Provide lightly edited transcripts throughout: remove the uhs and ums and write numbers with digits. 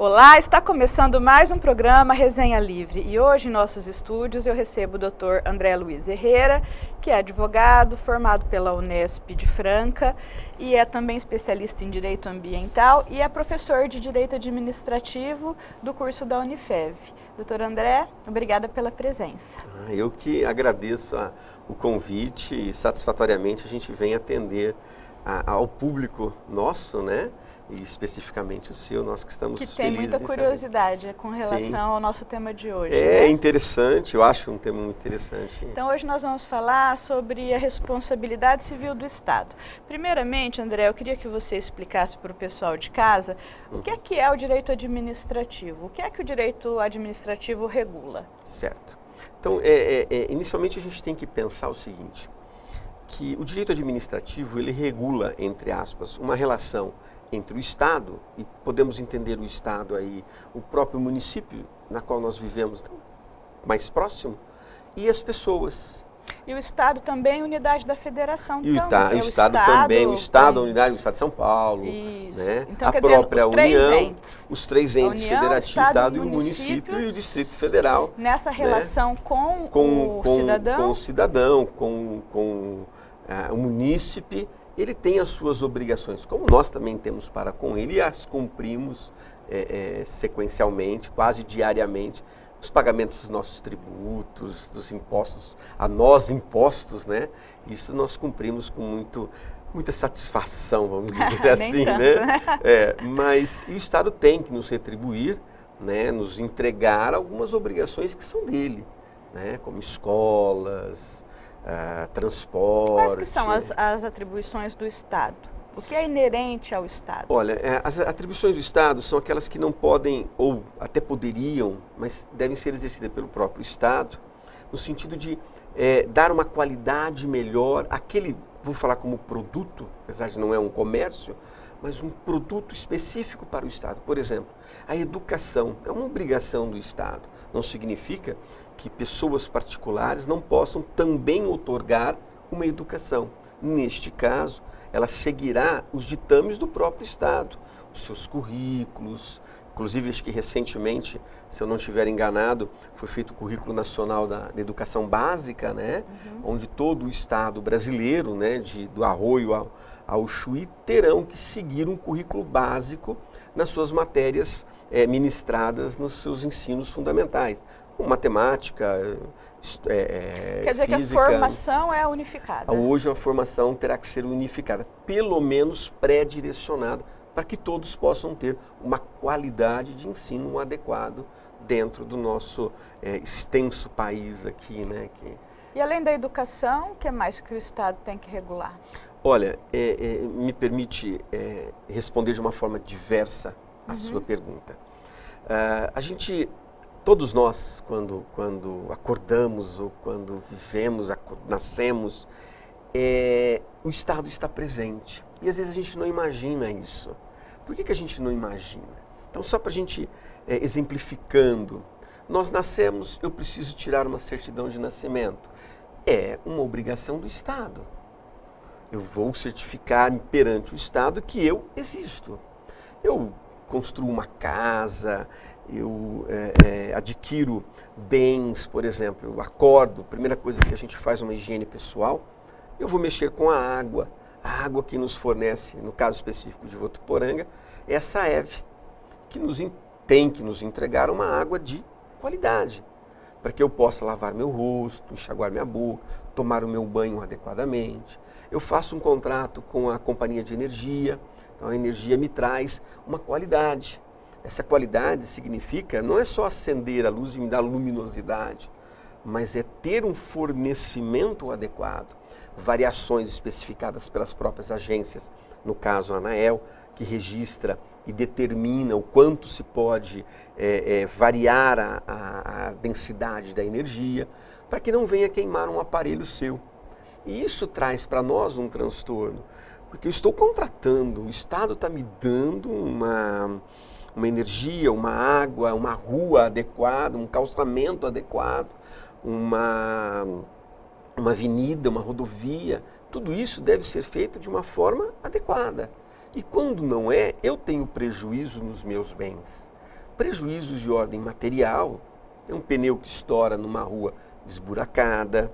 Olá, está começando mais um programa Resenha Livre e hoje em nossos estúdios eu recebo o Dr. André Luiz Herrera, que é advogado, formado pela Unesp de Franca e é também especialista em Direito Ambiental e é professor de Direito Administrativo do curso da Unifev. Dr. André, obrigada pela presença. Eu que agradeço o convite e satisfatoriamente a gente vem atender ao público nosso, né? E especificamente o seu, nós que estamos felizes. Que tem muita curiosidade com relação ao nosso tema de hoje. É interessante, eu acho um tema muito interessante. Então hoje nós vamos falar sobre a responsabilidade civil do Estado. Primeiramente, André, eu queria que você explicasse para o pessoal de casa o que é o direito administrativo, o que é que o direito administrativo regula. Certo. Então, inicialmente a gente tem que pensar o seguinte, que o direito administrativo ele regula, entre aspas, uma relação entre o Estado, e podemos entender o Estado aí, o próprio município na qual nós vivemos mais próximo, e as pessoas. E o Estado também é unidade da Federação. E então, o Estado também, o Estado, a unidade do Estado de São Paulo, né? Então, a própria União, os três União, entes federativos, o Estado e o município e o Distrito Federal. Nessa relação, né? com o cidadão, com o munícipe, ele tem as suas obrigações, como nós também temos para com ele, e as cumprimos sequencialmente, quase diariamente, os pagamentos dos nossos tributos, dos impostos, a nós impostos, né? Isso nós cumprimos com muita satisfação, vamos dizer assim, né? Mas o Estado tem que nos retribuir, né? Nos entregar algumas obrigações que são dele, né? Como escolas, transporte. Quais que são as atribuições do Estado? O que é inerente ao Estado? Olha, as atribuições do Estado são aquelas que não podem, ou até poderiam, mas devem ser exercidas pelo próprio Estado, no sentido de dar uma qualidade melhor àquele, vou falar como produto, apesar de não é um comércio, mas um produto específico para o Estado. Por exemplo, a educação é uma obrigação do Estado. Não significa que pessoas particulares não possam também outorgar uma educação. Neste caso, ela seguirá os ditames do próprio Estado, os seus currículos. Inclusive, acho que recentemente, se eu não estiver enganado, foi feito o Currículo Nacional da Educação Básica, né? Onde todo o Estado brasileiro, né, do Arroio ao Chuí, terão que seguir um currículo básico nas suas matérias ministradas nos seus ensinos fundamentais. Matemática, Quer dizer física. Que a formação é unificada. Hoje a formação terá que ser unificada, pelo menos pré-direcionada, para que todos possam ter uma qualidade de ensino adequado dentro do nosso extenso país aqui, né? E além da educação, o que mais que o Estado tem que regular? Olha, me permite responder de uma forma diversa a sua pergunta. Todos nós, quando acordamos ou quando vivemos, nascemos, o Estado está presente. E às vezes a gente não imagina isso. Por que a gente não imagina? Então, só para a gente exemplificando, nós nascemos, eu preciso tirar uma certidão de nascimento. É uma obrigação do Estado. Eu vou certificar perante o Estado que eu existo. Eu construo uma casa, eu adquiro bens, por exemplo, eu acordo, primeira coisa que a gente faz uma higiene pessoal, eu vou mexer com a água que nos fornece, no caso específico de Votuporanga, é a Saev, que tem que nos entregar uma água de qualidade, para que eu possa lavar meu rosto, enxaguar minha boca, tomar o meu banho adequadamente. Eu faço um contrato com a companhia de energia, então a energia me traz uma qualidade. Essa qualidade significa, não é só acender a luz e me dar luminosidade, mas é ter um fornecimento adequado, variações especificadas pelas próprias agências, no caso a ANAEL, que registra e determina o quanto se pode variar a densidade da energia, para que não venha queimar um aparelho seu. E isso traz para nós um transtorno, porque eu estou contratando, o Estado está me dando uma energia, uma água, uma rua adequada, um calçamento adequado, uma avenida, uma rodovia. Tudo isso deve ser feito de uma forma adequada. E quando não é, eu tenho prejuízo nos meus bens. Prejuízos de ordem material, é um pneu que estoura numa rua esburacada,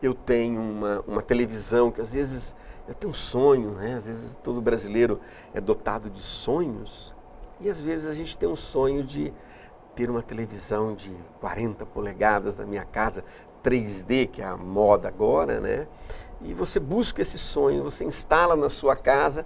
eu tenho uma televisão que às vezes eu tenho um sonho, né? Às vezes todo brasileiro é dotado de sonhos, e às vezes a gente tem um sonho de ter uma televisão de 40 polegadas na minha casa, 3D, que é a moda agora, né? E você busca esse sonho, você instala na sua casa,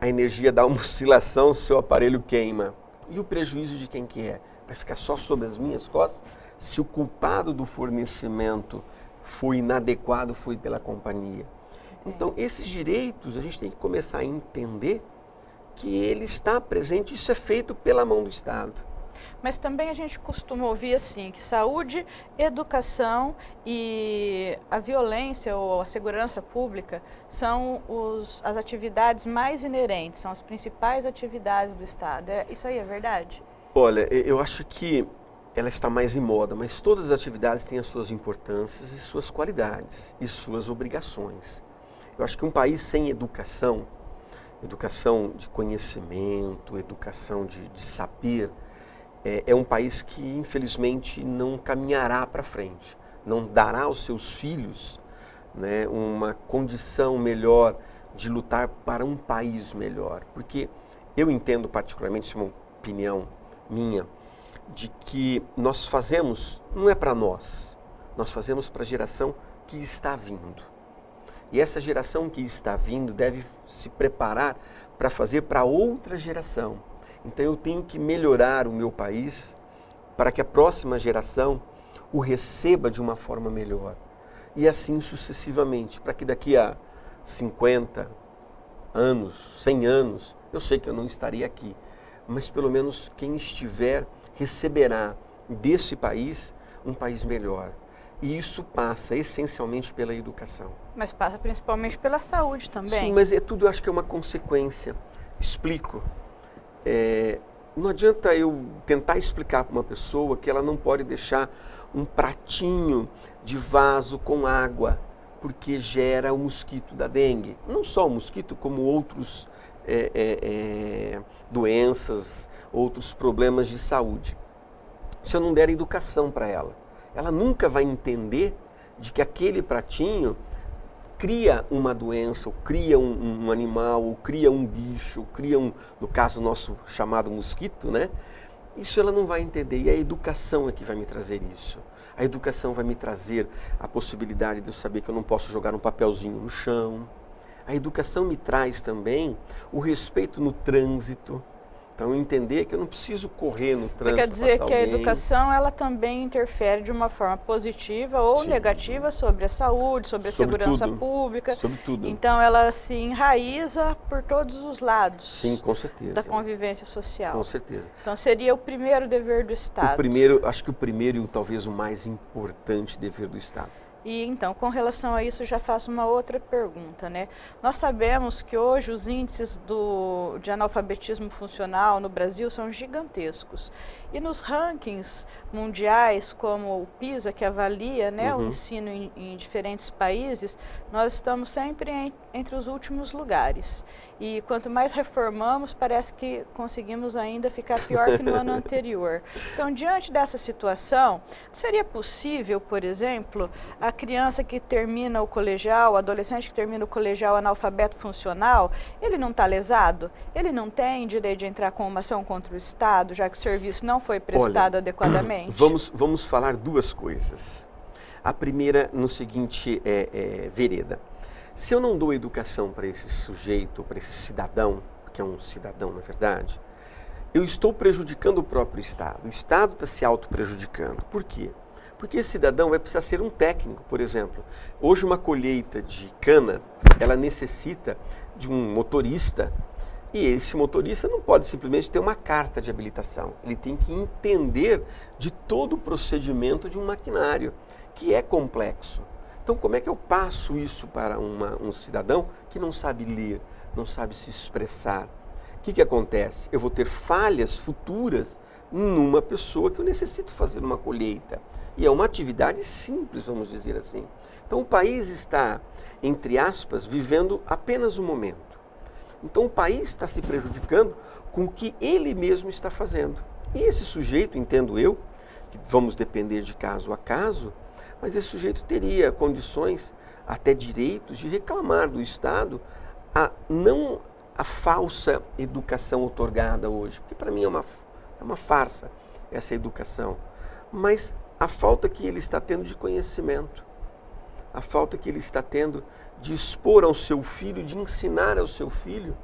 a energia dá uma oscilação, o seu aparelho queima. E o prejuízo de quem que é? Vai ficar só sobre as minhas costas? Se o culpado do fornecimento foi inadequado, foi pela companhia. Então, esses direitos, a gente tem que começar a entender que ele está presente, isso é feito pela mão do Estado. Mas também a gente costuma ouvir assim, que saúde, educação e a violência ou a segurança pública são as atividades mais inerentes, são as principais atividades do Estado. Isso aí é verdade? Olha, eu acho que ela está mais em moda, mas todas as atividades têm as suas importâncias e suas qualidades e suas obrigações. Eu acho que um país sem educação, educação de conhecimento, educação de saber, é um país que infelizmente não caminhará para frente, não dará aos seus filhos, né, uma condição melhor de lutar para um país melhor. Porque eu entendo particularmente, isso é uma opinião minha, de que nós fazemos, não é para nós fazemos para a geração que está vindo. E essa geração que está vindo deve se preparar para fazer para outra geração. Então eu tenho que melhorar o meu país para que a próxima geração o receba de uma forma melhor. E assim sucessivamente, para que daqui a 50 anos, 100 anos, eu sei que eu não estaria aqui, mas pelo menos quem estiver receberá desse país um país melhor. E isso passa essencialmente pela educação. Mas passa principalmente pela saúde também. Sim, mas tudo eu acho que é uma consequência. Explico. Não adianta eu tentar explicar para uma pessoa que ela não pode deixar um pratinho de vaso com água, porque gera o mosquito da dengue. Não só o mosquito, como outros doenças, outros problemas de saúde. Se eu não der educação para ela nunca vai entender de que aquele pratinho cria uma doença, ou cria um animal, ou cria um bicho, ou cria no caso nosso chamado mosquito, né? Isso ela não vai entender, e a educação é que vai me trazer isso. A educação vai me trazer a possibilidade de eu saber que eu não posso jogar um papelzinho no chão. A educação me traz também o respeito no trânsito. Então, entender que eu não preciso correr no trânsito. Você quer dizer que a educação ela também interfere de uma forma positiva ou Sim. negativa sobre a saúde, sobre a segurança pública. Sobre tudo. Então, ela se enraiza por todos os lados. Sim, com certeza. Da convivência social. Com certeza. Então, seria o primeiro dever do Estado. Acho que o primeiro e talvez o mais importante dever do Estado. E então, com relação a isso, eu já faço uma outra pergunta, né? Nós sabemos que hoje os índices de analfabetismo funcional no Brasil são gigantescos. E nos rankings mundiais, como o PISA, que avalia, né, o ensino em diferentes países, nós estamos sempre entre os últimos lugares. E quanto mais reformamos, parece que conseguimos ainda ficar pior que no ano anterior. Então, diante dessa situação, seria possível, por exemplo, a criança que termina o colegial, o adolescente que termina o colegial analfabeto funcional, ele não está lesado? Ele não tem direito de entrar com uma ação contra o Estado, já que o serviço não foi prestado adequadamente? Vamos falar duas coisas. A primeira, no seguinte vereda. Se eu não dou educação para esse sujeito, para esse cidadão, que é um cidadão na verdade, eu estou prejudicando o próprio Estado. O Estado está se auto-prejudicando. Por quê? Porque esse cidadão vai precisar ser um técnico, por exemplo. Hoje uma colheita de cana, ela necessita de um motorista E esse motorista não pode simplesmente ter uma carta de habilitação. Ele tem que entender de todo o procedimento de um maquinário, que é complexo. Então, como é que eu passo isso para um cidadão que não sabe ler, não sabe se expressar? O que acontece? Eu vou ter falhas futuras numa pessoa que eu necessito fazer uma colheita. E é uma atividade simples, vamos dizer assim. Então, o país está, entre aspas, vivendo apenas o momento. Então, o país está se prejudicando com o que ele mesmo está fazendo. E esse sujeito, entendo eu, que vamos depender de caso a caso, mas esse sujeito teria condições, até direitos, de reclamar do Estado não a falsa educação otorgada hoje, porque para mim é uma farsa essa educação, mas a falta que ele está tendo de conhecimento, a falta que ele está tendo de expor ao seu filho, de ensinar ao seu filho,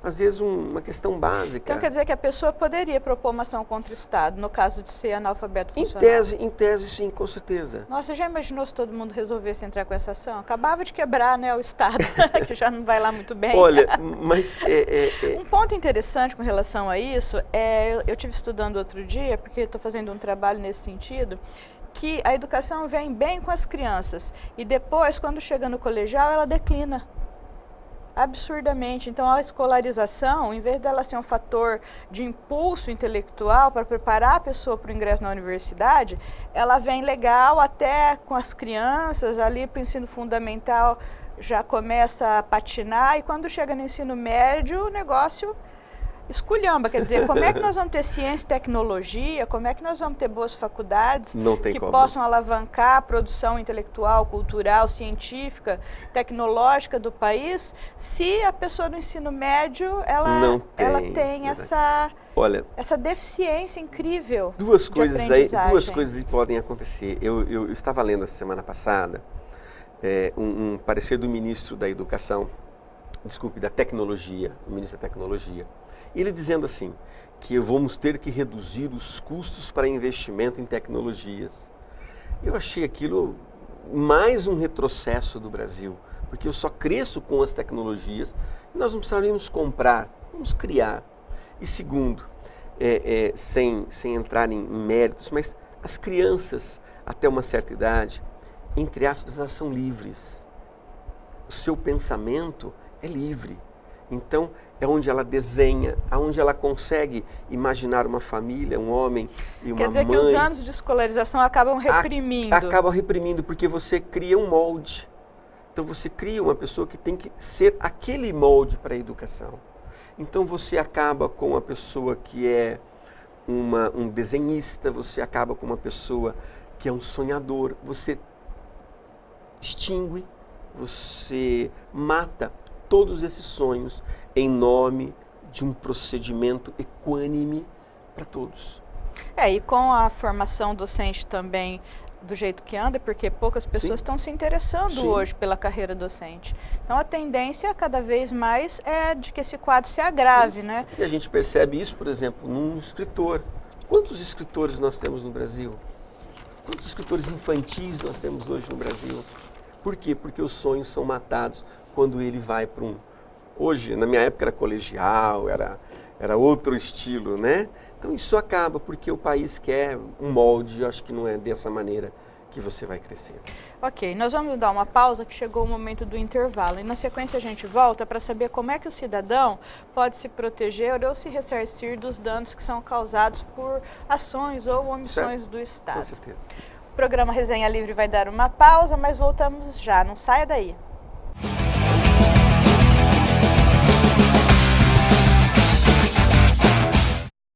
às vezes uma questão básica. Então quer dizer que a pessoa poderia propor uma ação contra o Estado, no caso de ser analfabeto funcional? Em tese sim, com certeza. Nossa, já imaginou se todo mundo resolvesse entrar com essa ação? Acabava de quebrar, né, o Estado, que já não vai lá muito bem. Olha, mas... Um ponto interessante com relação a isso, eu estive estudando outro dia, porque estou fazendo um trabalho nesse sentido, que a educação vem bem com as crianças e depois, quando chega no colegial, ela declina absurdamente. Então, a escolarização, em vez dela ser um fator de impulso intelectual para preparar a pessoa para o ingresso na universidade, ela vem legal até com as crianças, ali para o ensino fundamental já começa a patinar e quando chega no ensino médio, o negócio esculhamba, quer dizer, como é que nós vamos ter ciência e tecnologia, como é que nós vamos ter boas faculdades que possam alavancar a produção intelectual, cultural, científica, tecnológica do país, se a pessoa do ensino médio, ela tem essa deficiência incrível duas coisas podem acontecer. Eu estava lendo essa semana passada um parecer do ministro da Educação, da Tecnologia, o ministro da Tecnologia, ele dizendo assim, que vamos ter que reduzir os custos para investimento em tecnologias. Eu achei aquilo mais um retrocesso do Brasil, porque eu só cresço com as tecnologias e nós não precisaríamos comprar, vamos criar. E segundo, sem entrar em méritos, mas as crianças até uma certa idade, entre aspas, elas são livres. O seu pensamento é livre. Então, é onde ela desenha, onde ela consegue imaginar uma família, um homem e uma mãe. Quer dizer que os anos de escolarização acabam reprimindo. Acabam reprimindo, porque você cria um molde. Então, você cria uma pessoa que tem que ser aquele molde para a educação. Então, você acaba com uma pessoa que é um desenhista, você acaba com uma pessoa que é um sonhador, você extingue, você mata todos esses sonhos em nome de um procedimento equânime para todos. E com a formação docente também do jeito que anda, porque poucas pessoas estão se interessando hoje pela carreira docente. Então a tendência cada vez mais é de que esse quadro se agrave, né? E a gente percebe isso, por exemplo, num escritor. Quantos escritores nós temos no Brasil? Quantos escritores infantis nós temos hoje no Brasil? Por quê? Porque os sonhos são matados quando ele vai para Hoje, na minha época era colegial, era outro estilo, né? Então isso acaba porque o país quer um molde, eu acho que não é dessa maneira que você vai crescer. Ok, nós vamos dar uma pausa que chegou o momento do intervalo e na sequência a gente volta para saber como é que o cidadão pode se proteger ou se ressarcir dos danos que são causados por ações ou omissões do Estado. Com certeza. O programa Resenha Livre vai dar uma pausa, mas voltamos já, não saia daí.